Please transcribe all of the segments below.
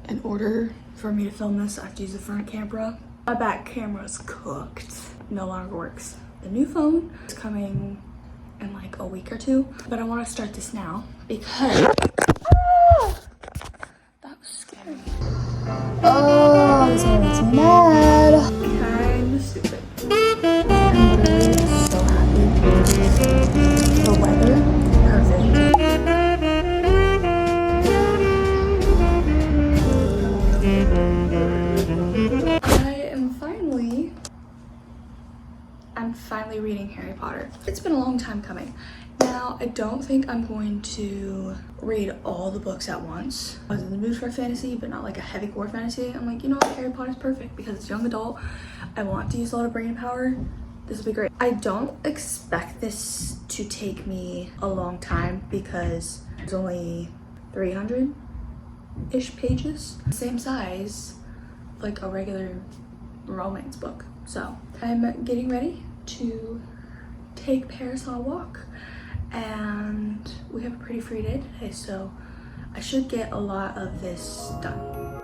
In order for me to film this, I have to use the front camera. My back camera's cooked. No longer works. The new phone is coming in like a week or two, but I want to start this now because that was scary. Oh, this one makes me mad. Kind of stupid. I'm literally so happy. The weather, perfect. I'm finally reading Harry Potter. It's been a long time coming. Now, I don't think I'm going to read all the books at once. I was in the mood for fantasy, but not like a heavy core fantasy. I'm like, you know what, Harry Potter's perfect because it's young adult. I want to use a lot of brain power. This will be great. I don't expect this to take me a long time because it's only 300-ish pages. Same size, like a regular romance book. So I'm getting ready to take Paris on a walk, and we have a pretty free day today, so I should get a lot of this done.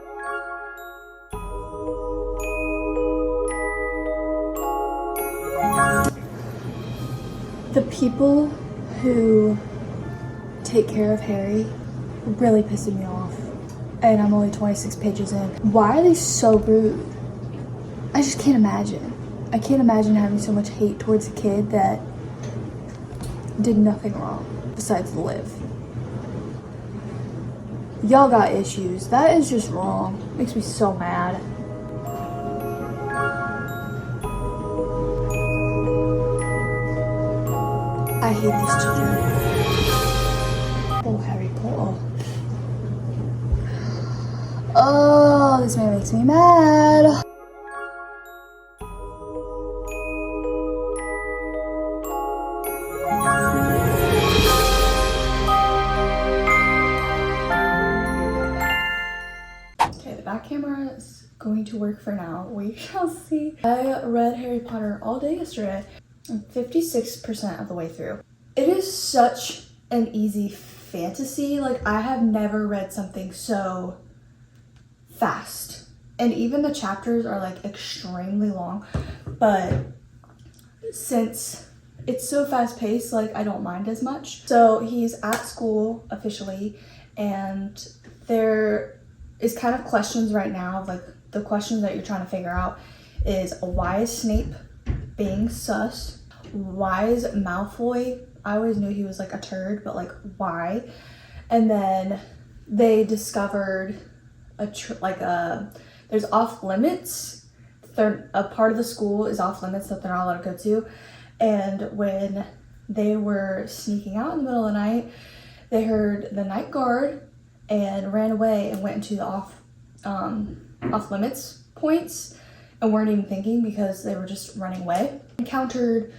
The people who take care of Harry really pissing me off, and I'm only 26 pages in. Why are they so rude? I just can't imagine. I can't imagine having so much hate towards a kid that did nothing wrong besides live. Y'all got issues. That is just wrong. Makes me so mad. I hate these children. Oh, Harry Potter. Oh, this man makes me mad. Camera is going to work for now. We shall see. I read Harry Potter all day yesterday. I'm 56% of the way through. It is such an easy fantasy. Like, I have never read something so fast. And even the chapters are like extremely long. But since it's so fast paced, like, I don't mind as much. So he's at school officially, and there is kind of questions right now, like the questions that you're trying to figure out is, why is Snape being sus? Why is Malfoy, I always knew he was like a turd, but like why? And then they discovered there's off limits. A part of the school is off limits that they're not allowed to go to. And when they were sneaking out in the middle of the night, they heard the night guard and ran away and went into the off limits points and weren't even thinking because they were just running away. Encountered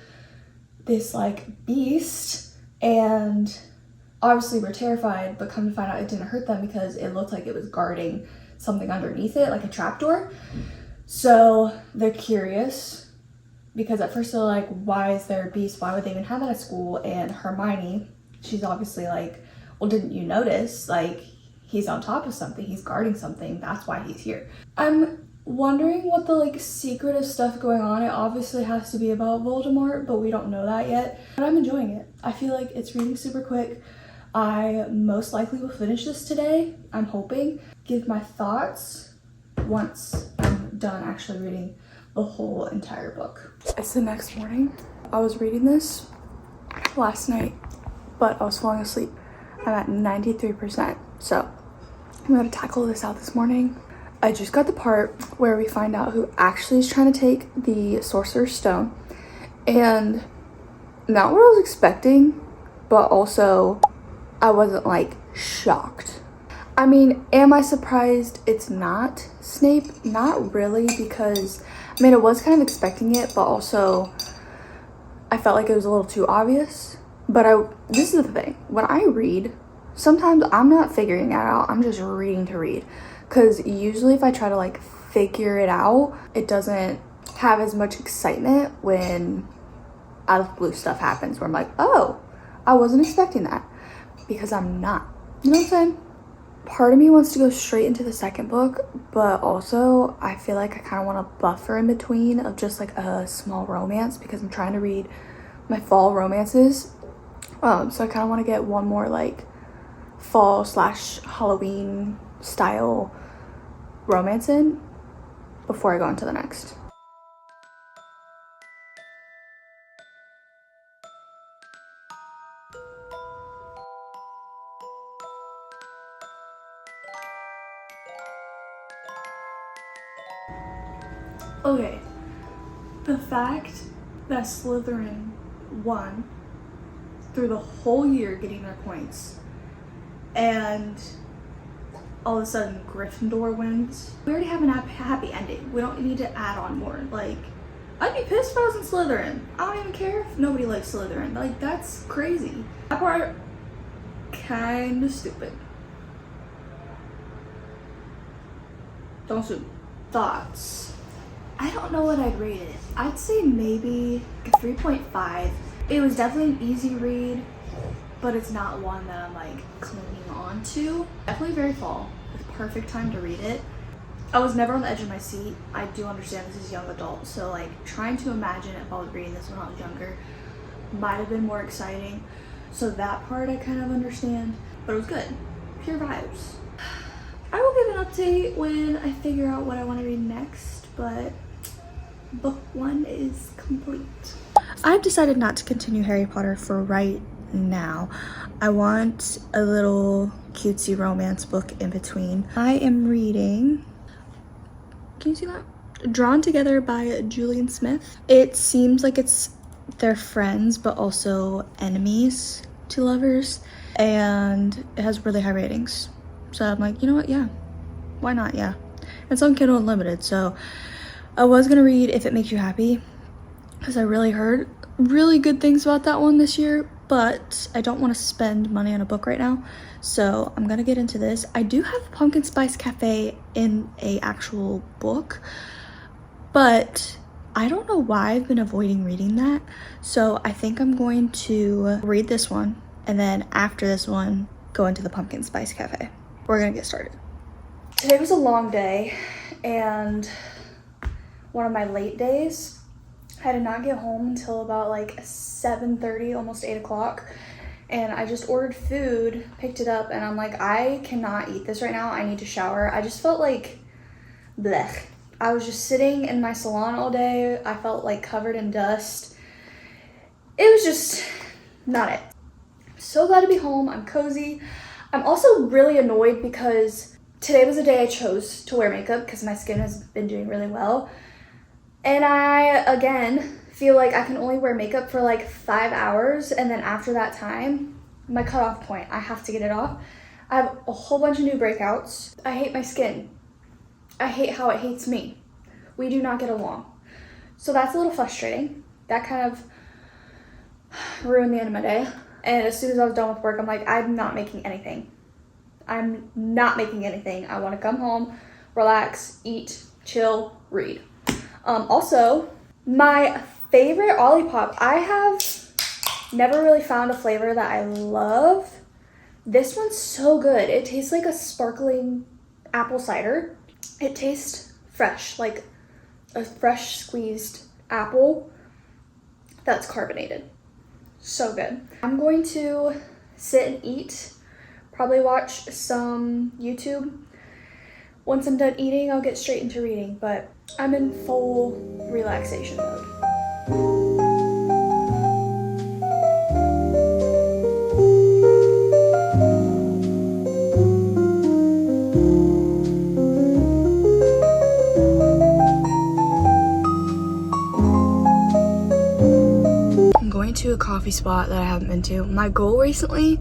this like beast and obviously were terrified, but come to find out it didn't hurt them because it looked like it was guarding something underneath it, like a trapdoor. So they're curious because at first they're like, why is there a beast? Why would they even have that at school? And Hermione, she's obviously like, well, didn't you notice? Like, he's on top of something, he's guarding something, that's why he's here. I'm wondering what the like secretive stuff going on. It obviously has to be about Voldemort, but we don't know that yet. But I'm enjoying it. I feel like it's reading super quick. I most likely will finish this today, I'm hoping. Give my thoughts once I'm done actually reading the whole entire book. It's the next morning. I was reading this last night, but I was falling asleep. I'm at 93%, so I'm gonna tackle this out this morning. I just got the part where we find out who actually is trying to take the Sorcerer's Stone, and not what I was expecting, but also I wasn't like shocked. I mean, am I surprised it's not Snape? Not really, because I mean, I was kind of expecting it, but also I felt like it was a little too obvious. But this is the thing, when I read, sometimes I'm not figuring it out, I'm just reading to read. Because usually if I try to like figure it out, it doesn't have as much excitement when out of the blue stuff happens where I'm like, oh, I wasn't expecting that. Because I'm not. You know what I'm saying? part of me wants to go straight into the second book, but also I feel like I kind of want to buffer in between of just like a small romance because I'm trying to read my fall romances. So I kind of want to get one more like fall / Halloween style romance in before I go into the next. Okay, the fact that Slytherin won through the whole year getting their points, and all of a sudden Gryffindor wins. We already have a happy ending. We don't need to add on more. Like, I'd be pissed if I was in Slytherin. I don't even care if nobody likes Slytherin. Like, that's crazy. That part, kind of stupid. Don't shoot. Thoughts? I don't know what I'd rate it. I'd say maybe a 3.5. It was definitely an easy read, but it's not one that I'm like clinging on to. Definitely very fall. It's perfect time to read it. I was never on the edge of my seat. I do understand this is young adult, so like trying to imagine if I was reading this when I was younger might have been more exciting. So that part I kind of understand, but it was good. Pure vibes. I will give an update when I figure out what I want to read next, but book 1 is complete. I've decided not to continue Harry Potter for right now. I want a little cutesy romance book in between. I am reading, can you see that? Drawn Together by Julian Smith. It seems like it's they're friends but also enemies to lovers, and it has really high ratings. So I'm like, you know what? Yeah, why not? Yeah. It's on Kindle Unlimited, so I was gonna read If It Makes You Happy because I really heard really good things about that one this year, but I don't want to spend money on a book right now, so I'm gonna get into this. I do have Pumpkin Spice Cafe in a actual book, but I don't know why I've been avoiding reading that, so I think I'm going to read this one and then after this one go into the Pumpkin Spice Cafe. We're gonna get started. Today was a long day and one of my late days. I did not get home until about like 7:30, almost 8 o'clock. And I just ordered food, picked it up, and I'm like, I cannot eat this right now. I need to shower. I just felt like blech. I was just sitting in my salon all day. I felt like covered in dust. It was just not it. I'm so glad to be home. I'm cozy. I'm also really annoyed because today was the day I chose to wear makeup because my skin has been doing really well. And I, again, feel like I can only wear makeup for like 5 hours, and then after that time, my cutoff point, I have to get it off. I have a whole bunch of new breakouts. I hate my skin. I hate how it hates me. We do not get along. So that's a little frustrating. That kind of ruined the end of my day. And as soon as I was done with work, I'm like, I'm not making anything. I'm not making anything. I want to come home, relax, eat, chill, read. Also, my favorite Olipop, I have never really found a flavor that I love. This one's so good. It tastes like a sparkling apple cider. It tastes fresh, like a fresh squeezed apple that's carbonated. So good. I'm going to sit and eat, probably watch some YouTube. Once I'm done eating, I'll get straight into reading, but I'm in full relaxation mode. I'm going to a coffee spot that I haven't been to. My goal recently,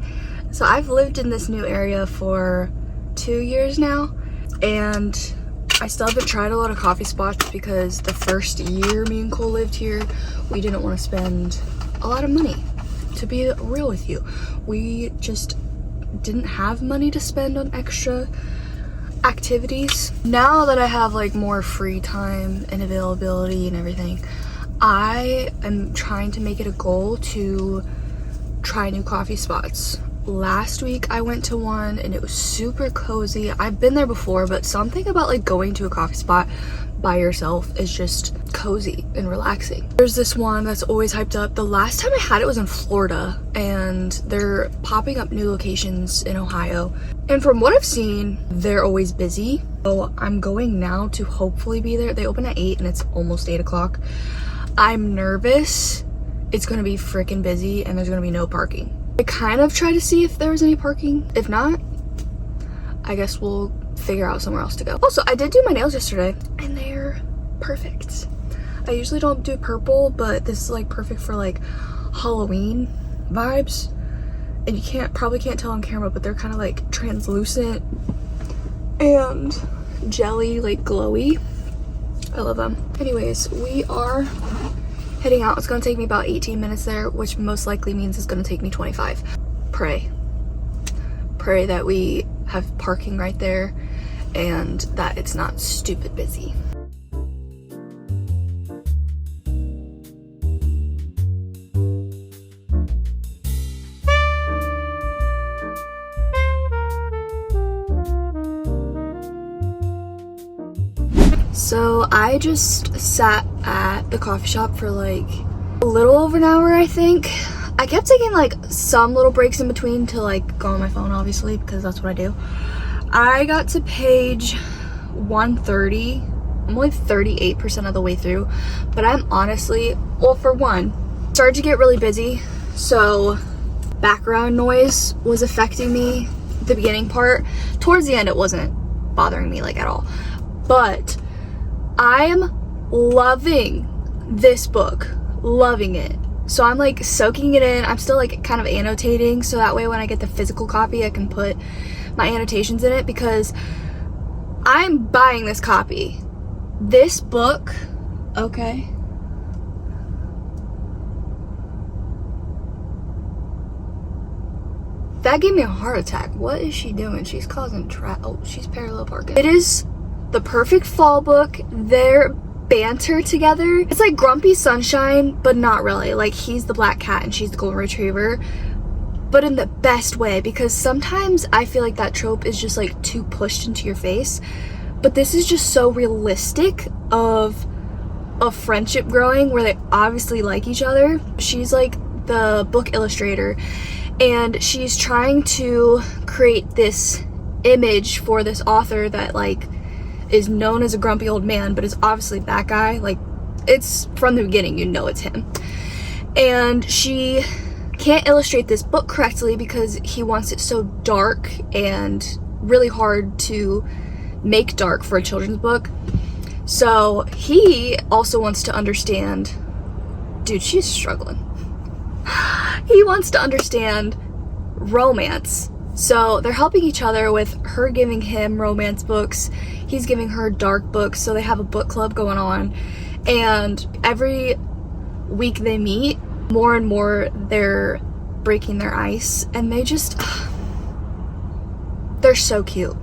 so I've lived in this new area for 2 years now, and I still haven't tried a lot of coffee spots because the first year me and Cole lived here, we didn't want to spend a lot of money. To be real with you, we just didn't have money to spend on extra activities. Now that I have like more free time and availability and everything, I am trying to make it a goal to try new coffee spots. last week I went to one and it was super cozy. I've been there before, but something about like going to a coffee spot by yourself is just cozy and relaxing. There's this one that's always hyped up. The last time I had it was in Florida, and they're popping up new locations in Ohio. And from what I've seen, they're always busy. So I'm going now to hopefully be there. They open at 8 and it's almost 8 o'clock. I'm nervous. It's gonna be freaking busy and there's gonna be no parking. I kind of try to see if there's any parking. If not, I guess we'll figure out somewhere else to go. Also, I did do my nails yesterday and they're perfect. I usually don't do purple, but this is like perfect for like Halloween vibes. And you probably can't tell on camera, but they're kind of like translucent and jelly, like glowy. I love them. Anyways, we are heading out. It's gonna take me about 18 minutes there, which most likely means it's gonna take me 25. Pray that we have parking right there and that it's not stupid busy. So I just sat at the coffee shop for like a little over an hour, I think. I kept taking like some little breaks in between to like go on my phone, obviously, because that's what I do. I got to page 130. I'm only 38% of the way through, but I'm honestly, well, for one, started to get really busy, so background noise was affecting me the beginning part. Towards the end, it wasn't bothering me like at all, but I'm loving this book, loving it. So I'm like soaking it in. I'm still like kind of annotating, so that way when I get the physical copy I can put my annotations in it, because I'm buying this copy. This book, okay. That gave me a heart attack. What is she doing? She's causing oh, she's parallel parking. It is the perfect fall book. Their banter together, it's like Grumpy Sunshine, but not really. Like, he's the black cat and she's the golden retriever, but in the best way, because sometimes I feel like that trope is just like too pushed into your face, but this is just so realistic of a friendship growing where they obviously like each other. She's like the book illustrator and she's trying to create this image for this author that like is known as a grumpy old man, but is obviously that guy. Like, it's from the beginning, you know it's him. And she can't illustrate this book correctly because he wants it so dark and really hard to make dark for a children's book. So he also wants to understand, dude, she's struggling. He wants to understand romance. So they're helping each other with her giving him romance books, he's giving her dark books, so they have a book club going on. And every week they meet, more and more they're breaking their ice, and they're so cute.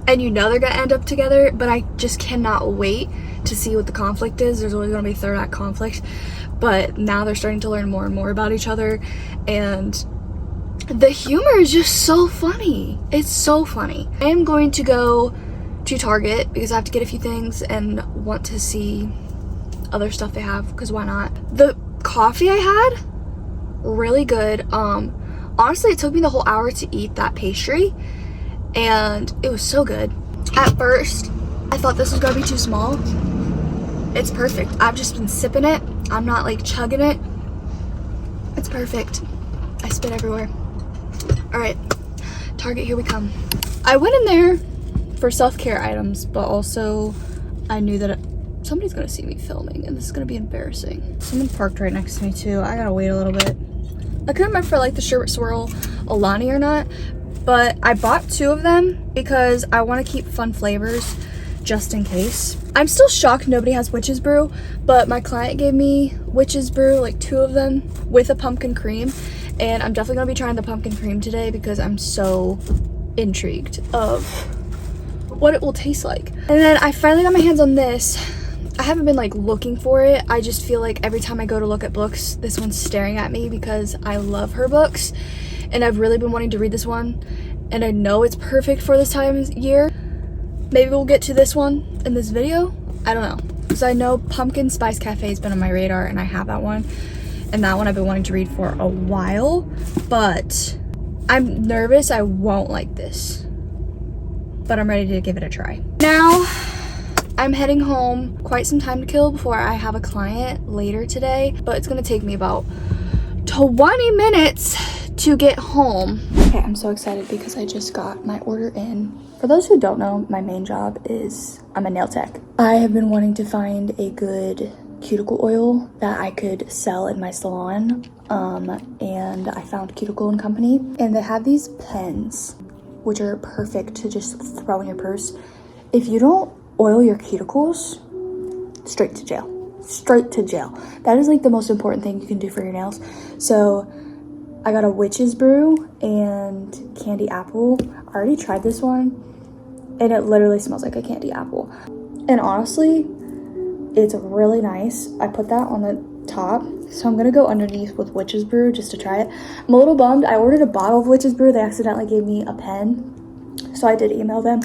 And you know they're gonna end up together, but I just cannot wait to see what the conflict is. There's always gonna be third act conflict, but now they're starting to learn more and more about each other, and the humor is just so funny. It's so funny. I am going to go to Target because I have to get a few things and want to see other stuff they have, because why not? The coffee I had, really good. Honestly, it took me the whole hour to eat that pastry and it was so good. At first, I thought this was gonna be too small. It's perfect. I've just been sipping it. I'm not like chugging it. It's perfect. I spit everywhere. All right, Target, here we come. I went in there for self-care items, but also I knew that somebody's gonna see me filming and this is gonna be embarrassing. Someone parked right next to me too. I gotta wait a little bit. I couldn't remember if I like the Sherbet Swirl Alani or not, but I bought 2 of them because I want to keep fun flavors just in case. I'm still shocked nobody has Witch's Brew, but my client gave me Witch's Brew, like 2 of them with a pumpkin cream, and I'm definitely gonna be trying the pumpkin cream today because I'm so intrigued of what it will taste like. And then I finally got my hands on this. I haven't been like looking for it. I just feel like every time I go to look at books, this one's staring at me because I love her books. and I've really been wanting to read this one, and I know it's perfect for this time of year. Maybe we'll get to this one in this video. I don't know. So I know Pumpkin Spice Cafe has been on my radar, and I have that one. And that one I've been wanting to read for a while, but I'm nervous I won't like this. But I'm ready to give it a try. Now, I'm heading home. Quite some time to kill before I have a client later today, but it's gonna take me about 20 minutes to get home. Okay, I'm so excited because I just got my order in. For those who don't know, my main job is I'm a nail tech. I have been wanting to find a good cuticle oil that I could sell in my salon, and I found Cuticle & Company, and they have these pens which are perfect to just throw in your purse. If you don't oil your cuticles, straight to jail. Straight to jail. That is like the most important thing you can do for your nails. So I got a witch's brew and candy apple. I already tried this one, and it literally smells like a candy apple. And honestly, it's really nice. I put that on the top, so I'm gonna go underneath with witch's brew just to try it. I'm a little bummed. I ordered a bottle of witch's brew. They accidentally gave me a pen, so I did email them,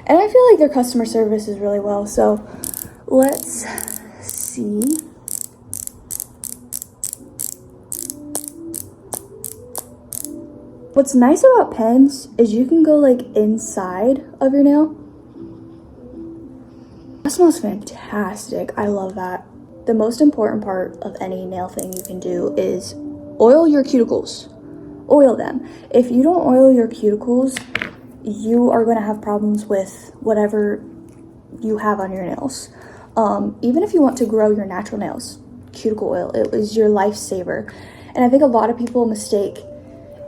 and I feel like their customer service is really well. So let's see. What's nice about pens is you can go like inside of your nail. That smells fantastic. I love that. The most important part of any nail thing you can do is oil your cuticles. Oil them. If you don't oil your cuticles, you are going to have problems with whatever you have on your nails. Even if you want to grow your natural nails, cuticle oil, it is your lifesaver. And I think a lot of people mistake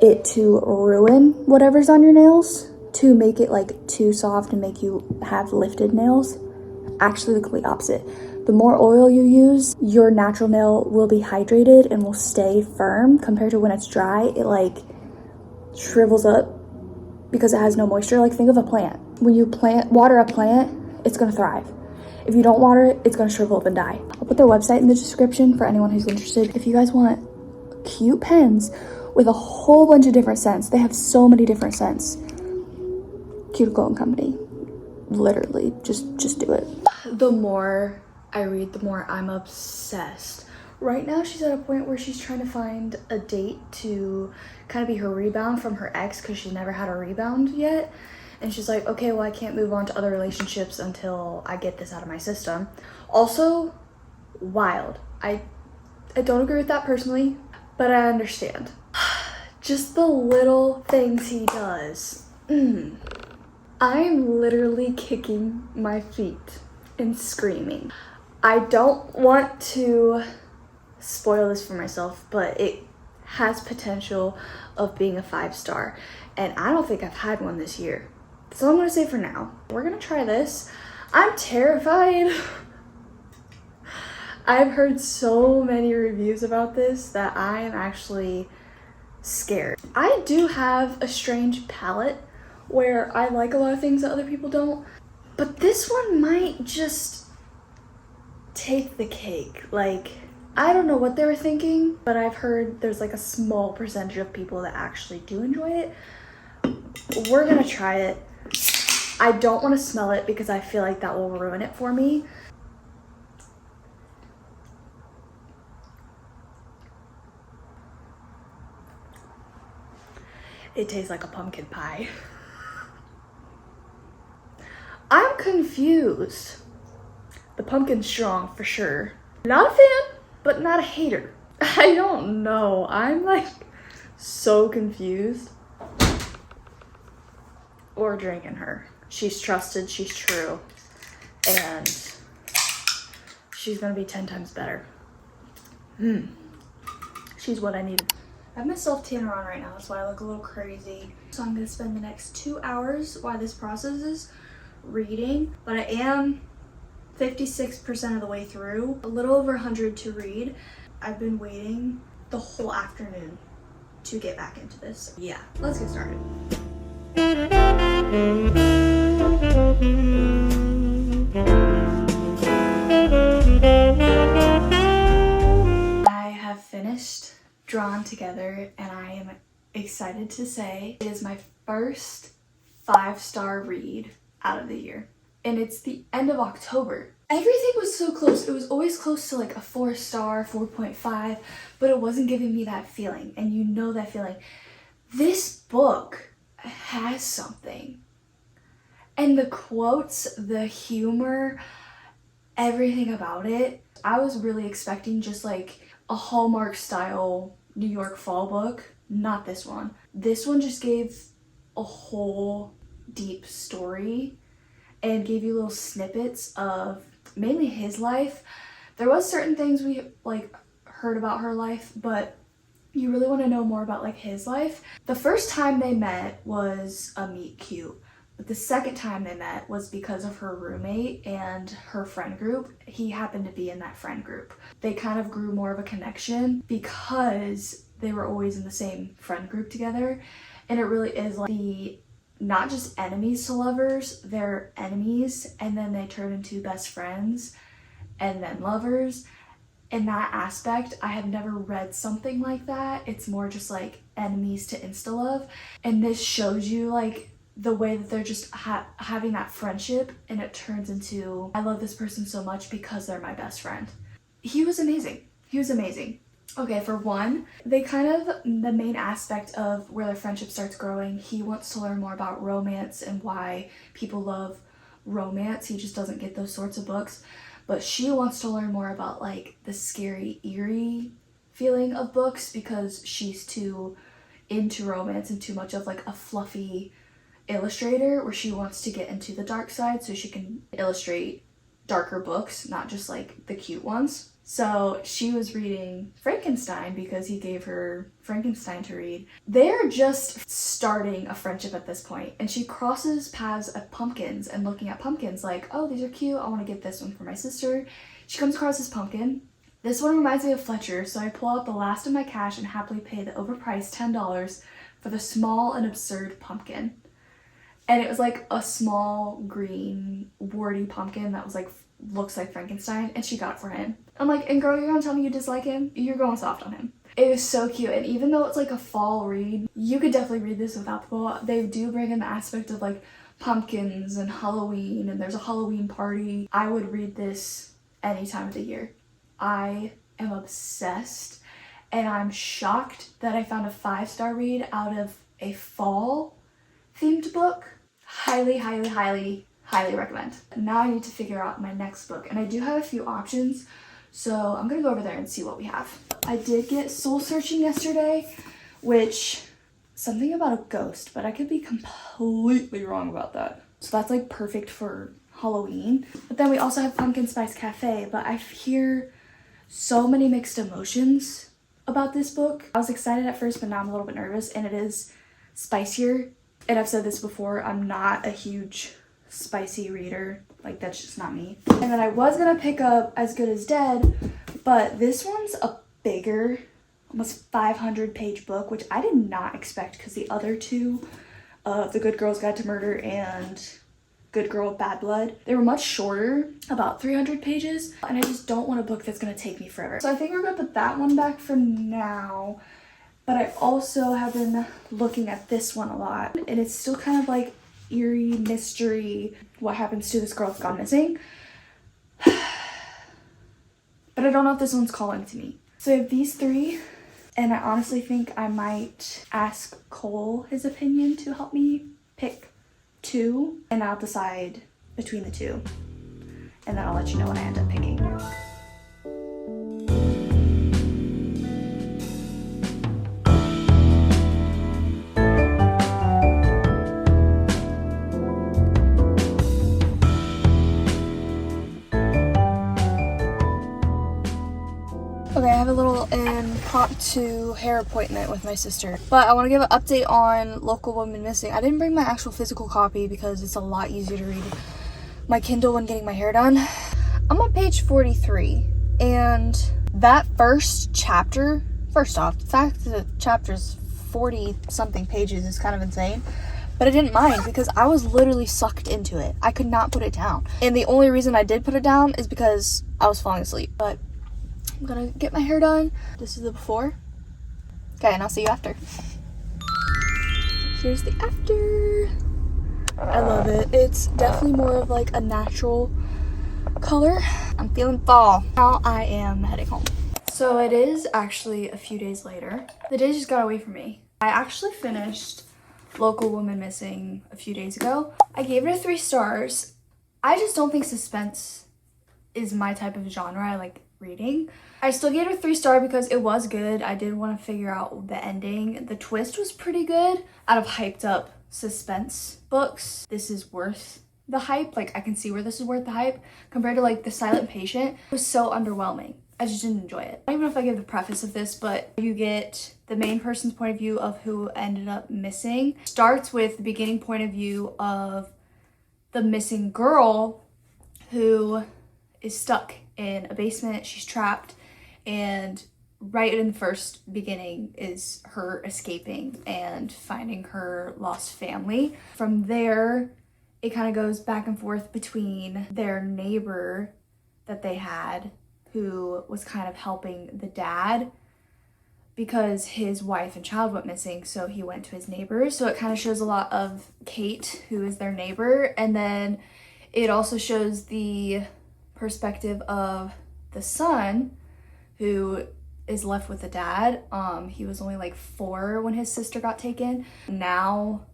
it to ruin whatever's on your nails, to make it like too soft and make you have lifted nails. Actually, the complete opposite. The more oil you use, your natural nail will be hydrated and will stay firm, compared to when it's dry, it like shrivels up because it has no moisture. Like, think of a plant. When you water a plant, it's gonna thrive. If you don't water it, it's gonna shrivel up and die. I'll put their website in the description for anyone who's interested. If you guys want cute pens with a whole bunch of different scents, they have so many different scents. Cuticle & Company. Literally, just do it. The more I read, the more I'm obsessed. Right now, she's at a point where she's trying to find a date to kind of be her rebound from her ex, because she's never had a rebound yet. And she's like, okay, well, I can't move on to other relationships until I get this out of my system. Also, wild. I don't agree with that personally, but I understand. Just the little things he does. I'm literally kicking my feet and screaming. I don't want to spoil this for myself, but it has potential of being a 5-star, and I don't think I've had one this year. So I'm gonna say for now, we're gonna try this. I'm terrified. I've heard so many reviews about this that I am actually scared. I do have a strange palate where I like a lot of things that other people don't, but this one might just take the cake. Like, I don't know what they were thinking, but I've heard there's like a small percentage of people that actually do enjoy it. We're gonna try it. I don't want to smell it because I feel like that will ruin it for me. It tastes like a pumpkin pie. I'm confused. The pumpkin's strong for sure. Not a fan, but not a hater. I don't know. I'm like so confused. We're drinking her. She's trusted, she's true, and she's gonna be 10 times better. She's what I needed. I have my self-tanner on right now, that's why I look a little crazy. So I'm gonna spend the next 2 hours while this processes reading, but I am 56% of the way through, a little over 100 to read. I've been waiting the whole afternoon to get back into this. Yeah, let's get started. I have finished Drawn Together, and I am excited to say it is my first 5-star read out of the year. And it's the end of October. Everything was so close. It was always close to like a 4-star, 4.5, but it wasn't giving me that feeling. And you know that feeling. This book has something. And the quotes, the humor, everything about it. I was really expecting just like a Hallmark style New York fall book. Not this one. This one just gave a whole deep story and gave you little snippets of mainly his life. There was certain things we like heard about her life, but you really want to know more about like his life. The first time they met was a meet cute, but the second time they met was because of her roommate and her friend group. He happened to be in that friend group. They kind of grew more of a connection because they were always in the same friend group together. And it really is like the not just enemies to lovers, they're enemies and then they turn into best friends and then lovers. In that aspect, I have never read something like that. It's more just like enemies to insta-love. And this shows you like the way that they're just having that friendship and it turns into, I love this person so much because they're my best friend. He was amazing. He was amazing. Okay, for one, they kind of, the main aspect of where their friendship starts growing, he wants to learn more about romance and why people love romance. He just doesn't get those sorts of books. But she wants to learn more about like the scary, eerie feeling of books because she's too into romance and too much of like a fluffy illustrator, where she wants to get into the dark side so she can illustrate darker books, not just like the cute ones. So she was reading Frankenstein because he gave her Frankenstein to read. They're just starting a friendship at this point, and she crosses paths at pumpkins and looking at pumpkins like, oh, these are cute, I want to get this one for my sister. She comes across this pumpkin. This one reminds me of Fletcher, so I pull out the last of my cash and happily pay the overpriced $10 for the small and absurd pumpkin. And it was like a small green warty pumpkin that was like looks like Frankenstein, and she got it for him. I'm like, and girl, you're gonna tell me you dislike him? You're going soft on him. It was so cute, and even though it's like a fall read, you could definitely read this without the book. They do bring in the aspect of like pumpkins and Halloween, and there's a Halloween party. I would read this any time of the year. I am obsessed, and I'm shocked that I found a 5-star read out of a fall themed book. Highly, highly, highly, highly recommend. Now I need to figure out my next book, and I do have a few options, so I'm gonna go over there and see what we have. I did get Soul Searching yesterday, which something about a ghost, but I could be completely wrong about that. So that's like perfect for Halloween. But then we also have Pumpkin Spice Cafe, but I hear so many mixed emotions about this book. I was excited at first, but now I'm a little bit nervous, and it is spicier. And I've said this before, I'm not a huge spicy reader. Like, that's just not me. And then I was gonna pick up As Good as Dead, but this one's a bigger, almost 500-page book, which I did not expect because the other two, The Good Girl's Guide to Murder and Good Girl Bad Blood, they were much shorter, about 300 pages, and I just don't want a book that's gonna take me forever. So I think we're gonna put that one back for now. But I also have been looking at this one a lot, and it's still kind of like eerie mystery, what happens to this girl that's gone missing. But I don't know if this one's calling to me. So I have these three, and I honestly think I might ask Cole his opinion to help me pick two, and I'll decide between the two, and then I'll let you know what I end up picking. Okay, I have a little impromptu hair appointment with my sister, but I want to give an update on Local Woman Missing. I didn't bring my actual physical copy because it's a lot easier to read my Kindle when getting my hair done. I'm on page 43, and that first chapter, first off, the fact that the chapter's 40 something pages is kind of insane, but I didn't mind because I was literally sucked into it. I could not put it down, and the only reason I did put it down is because I was falling asleep. But I'm gonna get my hair done. This is the before. Okay, and I'll see you after. Here's the after. I love it. It's definitely more of like a natural color. I'm feeling fall. Now I am heading home. So it is actually a few days later. The days just got away from me. I actually finished Local Woman Missing a few days ago. I gave it 3 stars. I just don't think suspense is my type of genre I like reading. I still gave it a 3-star because it was good. I did want to figure out the ending. The twist was pretty good. Out of hyped up suspense books, this is worth the hype. Like, I can see where this is worth the hype compared to like The Silent Patient. It was so underwhelming. I just didn't enjoy it. I don't even know if I give the preface of this, but you get the main person's point of view of who ended up missing. Starts with the beginning point of view of the missing girl who is stuck in a basement. She's trapped, and right in the first beginning is her escaping and finding her lost family. From there, it kind of goes back and forth between their neighbor that they had, who was kind of helping the dad because his wife and child went missing, so he went to his neighbors. So it kind of shows a lot of Kate, who is their neighbor, and then it also shows the perspective of the son, who is left with the dad. He was only like 4 when his sister got taken. Now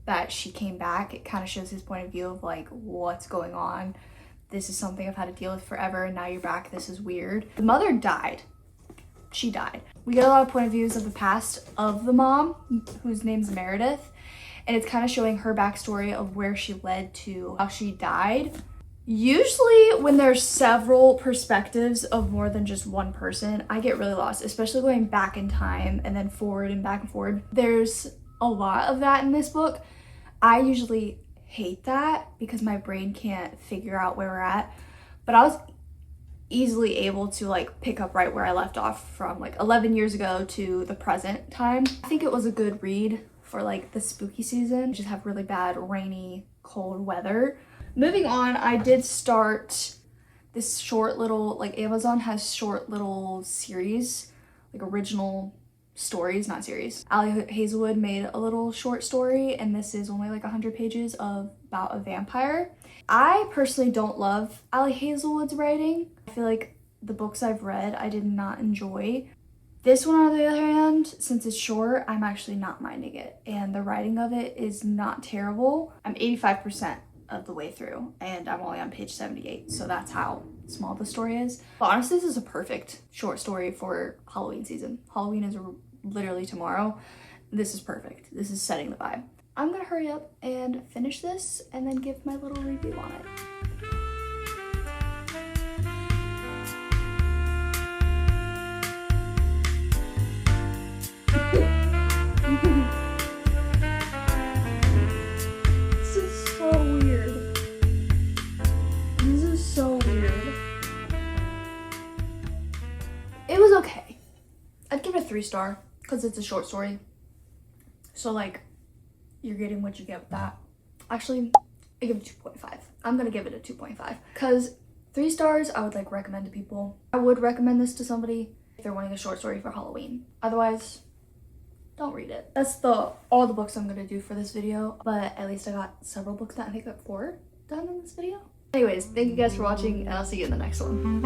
that she came back, it kind of shows his point of view of like, what's going on? This is something I've had to deal with forever, and now you're back. This is weird. The mother died. She died. We get a lot of point of views of the past of the mom, whose name's Meredith, and it's kind of showing her backstory of where she led to how she died. Usually when there's several perspectives of more than just one person, I get really lost, especially going back in time and then forward and back and forward. There's a lot of that in this book. I usually hate that because my brain can't figure out where we're at, but I was easily able to like pick up right where I left off from like 11 years ago to the present time. I think it was a good read for like the spooky season. Just have really bad rainy, cold weather. Moving on, I did start this short little, like Amazon has short little series, like original stories, not series. Ali Hazelwood made a little short story, and this is only like 100 pages about a vampire. I personally don't love Ali Hazelwood's writing. I feel like the books I've read, I did not enjoy. This one, on the other hand, since it's short, I'm actually not minding it, and the writing of it is not terrible. I'm 85% of the way through, and I'm only on page 78, so that's how small the story is. But honestly, this is a perfect short story for Halloween season. Halloween is literally tomorrow. This is perfect. This is setting the vibe. I'm gonna hurry up and finish this and then give my little review on it. This is so weird. This is so weird. It was okay. I'd give it a 3-star because it's a short story. So like, you're getting what you get with that. Actually, I give it 2.5. I'm gonna give it a 2.5 because 3 stars I would like recommend to people. I would recommend this to somebody if they're wanting a short story for Halloween. Otherwise, don't read it. That's all the books I'm gonna do for this video, but at least I got several books done. I think I got 4 done in this video. Anyways, thank you guys for watching, and I'll see you in the next one.